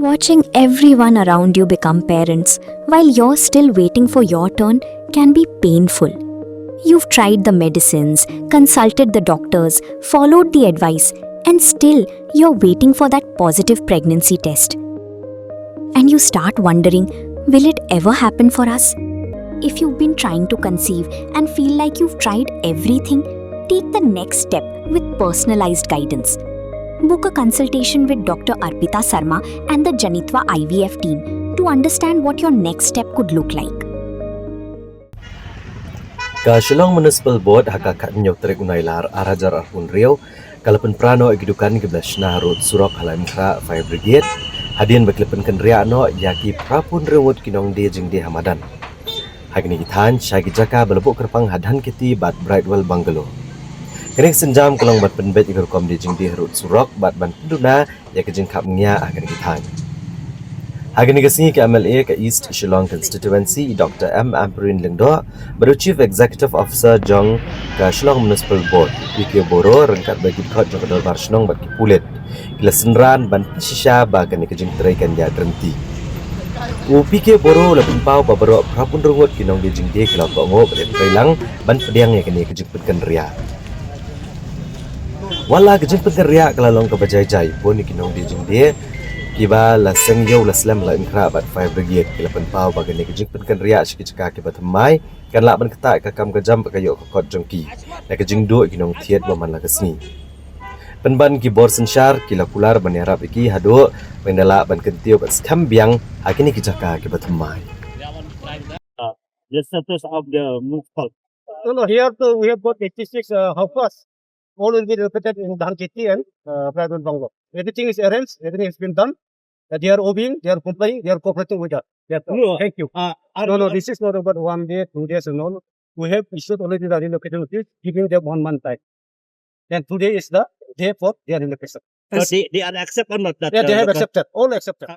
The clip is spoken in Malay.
Watching everyone around you become parents while you're still waiting for your turn can be painful. You've tried the medicines, consulted the doctors, followed the advice, and still you're waiting for that positive pregnancy test. And you start wondering, will it ever happen for us? If you've been trying to conceive and feel like you've tried everything, take the next step with personalized guidance. Book a consultation with Dr. 𝗟𝗶𝗏 Sarma and the Janitva IVF team to understand what your next step could look like. 𝗕𝗏𝘁 Municipal Board hakakat nyok terik unailar arajar arpun riau kalapan prano egidukan geblasna road surok halaim kra fire brigade hadin beklepen kenria no yaki prapun rewot kinong de jing de hamadan hagni gitan shagi jaka belebuk kerpang hadhan kiti bat Brightwell Bungalow kenek senjam kelong bat penbet ikor kom de jing de road surok bat ban penduna ya kejing kap ngya hagni gitan hagni gasni ke MLA ke East Shillong Constituency Dr. 𝗵𝗵𝗵𝗵 baru Chief Executive Officer Jong ke Shillong Municipal Board Fɪʀᴇ boro rengkat bagi khot jong kedol bar Shillong bat kipulet kila senran ban shisha ba kan kejing terai kan ya drenti Fɪʀᴇ boro la pimpau ba baro prapun rungot kinong de jing de kila ko ngo bat trailang ban pediang ya kan kejing penkan ria wala kejing penkan ria kala long ke bajai-jai pun kinong de jing de kiba la sengyo la slam la inkra bat fire brigade kila penpau bagan ni kejing penkan ria sikicaka ke 𝗏𝗏𝗧𝗏 kan la ban ketak ka kam kejam kayo ka kot jongki la kejing do kinong thiet ba man la kesni penban ki bor sensyar kila kular ban yarap iki hado pendala ban kentio kat skambiang hakini kicaka ke 𝗏𝗏𝗧𝗏 The status of the municipal. No, here too, we have got 86 houses. All will be located in 𝗕𝗏𝗁 and Brightwell Bungalow. Everything is arranged, everything has been done. They are obeying, they are complying, they are cooperating with us. No, Thank you. No, this is not about 1 day, 2 days, no. We have issued already the relocation notice, giving them 1 month time. Then today is the day for their relocation. They are accept or not that? Yeah, they have accepted, all accepted.